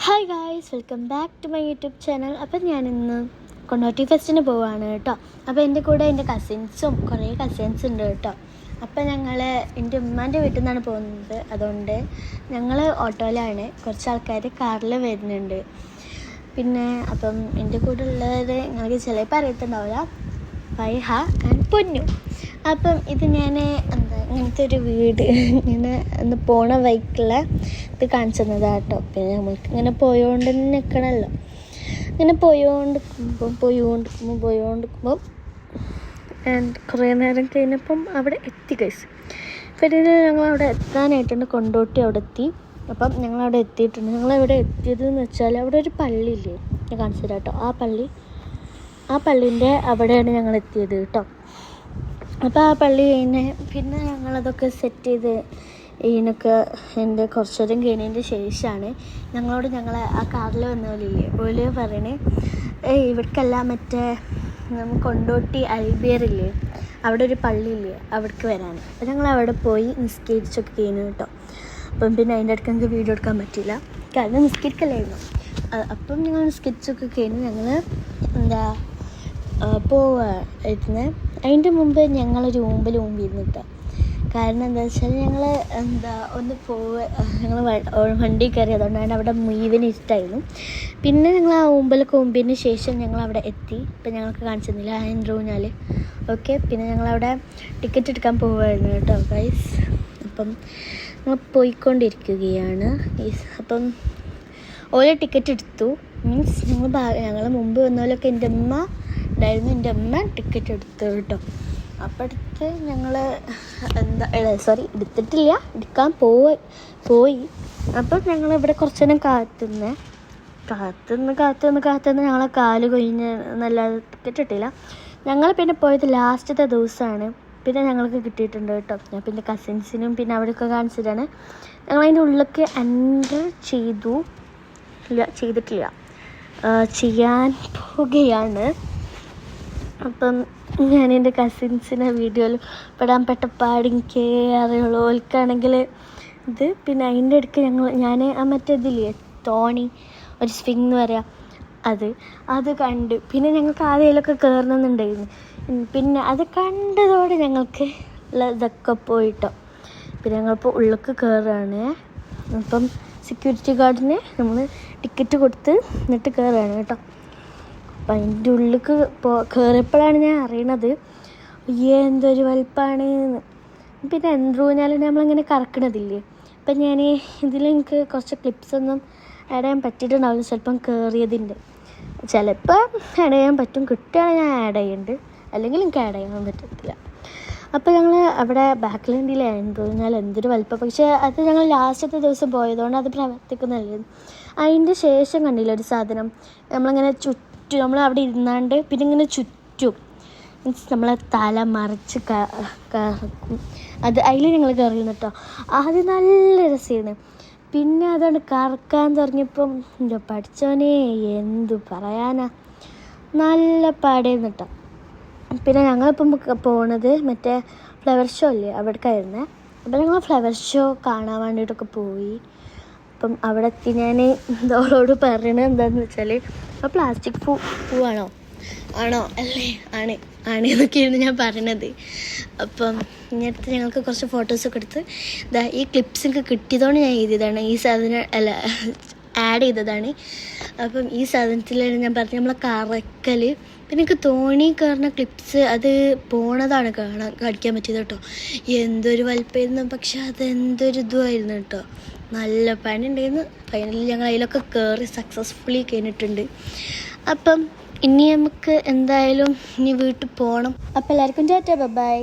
Hi guys, welcome back to my YouTube channel. അപ്പം ഞാനിന്ന് കൊണ്ടോട്ടി ഫെസ്റ്റിന് പോവുകയാണ് കേട്ടോ. അപ്പോൾ എൻ്റെ കൂടെ എൻ്റെ കസിൻസും കുറേ കസിൻസ് ഉണ്ട് കേട്ടോ. അപ്പം ഞങ്ങൾ എൻ്റെ ഉമ്മാൻ്റെ വീട്ടിൽ നിന്നാണ് പോകുന്നത്. അതുകൊണ്ട് ഞങ്ങൾ ഓട്ടോയിലാണ്, കുറച്ച് ആൾക്കാർ കാറിൽ വരുന്നുണ്ട്. പിന്നെ അപ്പം എൻ്റെ കൂടെ ഉള്ളത് ഞങ്ങൾക്ക് ചിലപ്പോൾ അറിയത്തുണ്ടാവില്ല, ഫൈഹ ആൻഡ് പൊന്നു. അപ്പം ഇത് ഞാൻ ഇങ്ങനത്തെ ഒരു വീട് ഇങ്ങനെ ഒന്ന് പോണ വഴിക്കുള്ള ഇത് കാണിച്ചു തന്നതാണ് കേട്ടോ. പിന്നെ നമ്മൾക്ക് ഇങ്ങനെ പോയോണ്ട് തന്നെ നിൽക്കണമല്ലോ. ഇങ്ങനെ പോയോണ്ടിരിക്കുമ്പോൾ കുറേ നേരം കഴിഞ്ഞപ്പം അവിടെ എത്തി ഗൈസ്. പിന്നെ ഞങ്ങളവിടെ എത്താനായിട്ടുണ്ട്, കൊണ്ടോട്ടി അവിടെ എത്തി. അപ്പം ഞങ്ങളവിടെ എത്തിയിട്ടുണ്ട്. ഞങ്ങളവിടെ എത്തിയതെന്ന് വെച്ചാൽ അവിടെ ഒരു പള്ളിയില്ലേ, ഞാൻ കാണിച്ചു തരാം കേട്ടോ. ആ പള്ളീൻ്റെ അവിടെയാണ് ഞങ്ങൾ എത്തിയത് കേട്ടോ. അപ്പോൾ ആ പള്ളി പിന്നെ ഞങ്ങളതൊക്കെ സെറ്റ് ചെയ്ത് ഇതിനൊക്കെ എൻ്റെ കുറച്ച് നേരം കഴിഞ്ഞതിൻ്റെ ശേഷമാണ് ഞങ്ങൾ ആ കാറിൽ വന്ന പോലില്ലേ ഓല് പറയണേ, ഇവിടേക്കല്ല മറ്റേ കൊണ്ടോട്ടി അൽബിയറില്ലേ, അവിടെ ഒരു പള്ളിയില്ലേ, അവിടേക്ക് വരാൻ. അപ്പോൾ ഞങ്ങൾ അവിടെ പോയി നിസ്കരിച്ചൊക്കെ കഴിഞ്ഞു കേട്ടോ. അപ്പം പിന്നെ അതിൻ്റെ അടുത്ത് ഞങ്ങൾക്ക് വീഡിയോ എടുക്കാൻ പറ്റിയില്ല, കാരണം നിസ്കരിക്കല്ലായിരുന്നു. അപ്പം ഞങ്ങൾ നിസ്കരിച്ചൊക്കെ കഴിഞ്ഞ് ഞങ്ങൾ പോവായിരുന്നു. അതിൻ്റെ മുമ്പ് ഞങ്ങൾ റൂമിൽ ഇരുന്നിട്ട്, കാരണം എന്താ വെച്ചാൽ ഞങ്ങൾ ഞങ്ങൾ വണ്ടി കയറി, അതുകൊണ്ടാണ് അവിടെ മുഴുവൻ ഇഷ്ടമായിരുന്നു. പിന്നെ ഞങ്ങൾ ആ മുമ്പിന് ശേഷം ഞങ്ങൾ അവിടെ എത്തി. ഇപ്പം ഞങ്ങൾക്ക് കാണിച്ചു തന്നില്ല ആൻഡ്രൂഞ്ഞാൽ. ഓക്കെ, പിന്നെ ഞങ്ങളവിടെ ടിക്കറ്റ് എടുക്കാൻ പോവുമായിരുന്നു കേട്ടോ ഗൈസ്. അപ്പം ഞങ്ങൾ പോയിക്കൊണ്ടിരിക്കുകയാണ് ഗൈസ്. അപ്പം ഓരോ ടിക്കറ്റ് എടുത്തു, മീൻസ് ഞങ്ങൾ മുമ്പ് വന്നപോലൊക്കെ എൻ്റെ അമ്മ ഉണ്ടായിരുന്നു. എൻ്റെ അമ്മ ടിക്കറ്റ് എടുത്തു കേട്ടോ. അപ്പം എടുത്ത് ഞങ്ങൾ എടുത്തിട്ടില്ല, എടുക്കാൻ പോയി. അപ്പം ഞങ്ങളിവിടെ കുറച്ച് നേരം കാത്തുനിന്ന് ഞങ്ങളെ കാല് കൊഴിഞ്ഞ് നല്ലാതെ ടിക്കറ്റ് കിട്ടിയില്ല. ഞങ്ങൾ പിന്നെ പോയത് ലാസ്റ്റത്തെ ദിവസമാണ്. പിന്നെ ഞങ്ങൾക്ക് കിട്ടിയിട്ടുണ്ട് കേട്ടോ. ഞാൻ പിന്നെ കസിൻസിനും പിന്നെ അവിടെയൊക്കെ കാണിച്ചിട്ടാണ്. ഞങ്ങളതിൻ്റെ ഉള്ളിലേക്ക് എൻ്റർ ചെയ്തിട്ടില്ല, ചെയ്യാൻ പോവുകയാണ്. അപ്പം ഞാൻ എൻ്റെ കസിൻസിനെ വീഡിയോയിൽ പെടാൻ പെട്ടപ്പാട് എനിക്ക് അറിയുള്ളൂ. ഓൽക്കാണെങ്കിൽ ഇത് പിന്നെ അതിൻ്റെ ഇടയ്ക്ക് ഞാൻ മറ്റേതില്ലേ തോണി, ഒരു സ്വിങ് എന്ന് പറയാം, അത് കണ്ട് പിന്നെ ഞങ്ങൾക്ക് ആദ്യമൊക്കെ കയറണമെന്നുണ്ടായിരുന്നു. പിന്നെ അത് കണ്ടതോടെ ഞങ്ങൾക്ക് ഇതൊക്കെ പോയിട്ടോ. പിന്നെ ഞങ്ങളിപ്പോൾ ഉള്ളിലേക്ക് കയറുകയാണ്. അപ്പം സെക്യൂരിറ്റി ഗാർഡിന് നമ്മൾ ടിക്കറ്റ് കൊടുത്ത് എന്നിട്ട് കയറുകയാണ് കേട്ടോ. അപ്പം അതിൻ്റെ ഉള്ളിലേക്ക് കയറിയപ്പോഴാണ് ഞാൻ അറിയണത് എന്തൊരു വലുപ്പമാണ്. പിന്നെ എൻറൂഞ്ഞാലും നമ്മളിങ്ങനെ കറക്കണതില്ലേ. അപ്പം ഞാൻ എനിക്ക് കുറച്ച് ക്ലിപ്സൊന്നും ആഡ് ചെയ്യാൻ പറ്റിയിട്ടുണ്ടാവില്ല, ചിലപ്പം കയറിയതിൻ്റെ. ചിലപ്പോൾ ആഡ് ചെയ്യാൻ പറ്റും, കിട്ടുകയാണെങ്കിൽ ഞാൻ ആഡ് ചെയ്യുന്നുണ്ട്, അല്ലെങ്കിൽ എനിക്ക് ആഡ് ചെയ്യാൻ പറ്റത്തില്ല. അപ്പോൾ ഞങ്ങൾ അവിടെ ബാക്കിലുണ്ടില്ലേ എൻറൂഞ്ഞാൽ എന്തൊരു വലുപ്പം. പക്ഷേ അത് ഞങ്ങൾ ലാസ്റ്റത്തെ ദിവസം പോയതുകൊണ്ട് അത് പ്രവർത്തിക്കുന്നില്ലായിരുന്നു. അതിൻ്റെ ശേഷം കണ്ടില്ല ഒരു സാധനം, നമ്മളിങ്ങനെ നമ്മൾ അവിടെ ഇരുന്നാണ്ട് പിന്നെ ഇങ്ങനെ ചുറ്റും, മീൻസ് നമ്മളെ തല മറിച്ച് കറക്കും. അതിൽ ഞങ്ങൾ കയറിയിരുന്നു കേട്ടോ. അത് നല്ല രസമാണ്. പിന്നെ അതാണ് കറക്കാൻ തുടങ്ങിയപ്പം എൻ്റെ പഠിച്ചവനെ എന്തു പറയാനാ, നല്ല പാടായിരുന്നു കേട്ടോ. പിന്നെ ഞങ്ങളിപ്പം പോണത് മറ്റേ ഫ്ലവർ ഷോ ഇല്ലേ, അവിടേക്കായിരുന്നേ. അപ്പം ഞങ്ങൾ ഫ്ലവർ ഷോ കാണാൻ വേണ്ടിയിട്ടൊക്കെ പോയി. അപ്പം അവിടെ എത്തി ഞാൻ അവളോട് പറയണത് എന്താണെന്ന് വെച്ചാൽ, അപ്പോൾ പ്ലാസ്റ്റിക് പൂവാണോ അല്ലേ, ആണ് എന്നൊക്കെയാണ് ഞാൻ പറയണത്. അപ്പം ഇങ്ങനത്തെ ഞങ്ങൾക്ക് കുറച്ച് ഫോട്ടോസൊക്കെ എടുത്ത് ഈ ക്ലിപ്സൊക്കെ കിട്ടിയതുകൊണ്ട് ഞാൻ എഴുതിയതാണ്, ഈ സാധനം ആഡ് ചെയ്തതാണ്. അപ്പം ഈ സാധനത്തിലാണ് ഞാൻ പറഞ്ഞത് നമ്മളെ കറക്കൽ. പിന്നെ എനിക്ക് തോണി കയറുന്ന ക്ലിപ്സ് അത് പോണതാണ് കാണിക്കാൻ പറ്റിയത് കേട്ടോ. എന്തൊരു വലുപ്പമായിരുന്നു, പക്ഷെ അതെന്തൊരു ഇതുമായിരുന്നു കേട്ടോ. നല്ല പണി ഉണ്ടായിരുന്നു. ഫൈനലി ഞങ്ങൾ അതിലൊക്കെ കയറി സക്സസ്ഫുള്ളി കഴിഞ്ഞിട്ടുണ്ട്. അപ്പം ഇനി നമുക്ക് എന്തായാലും വീട്ടിൽ പോകണം. അപ്പം എല്ലാവർക്കും ടാറ്റാ, ബൈ.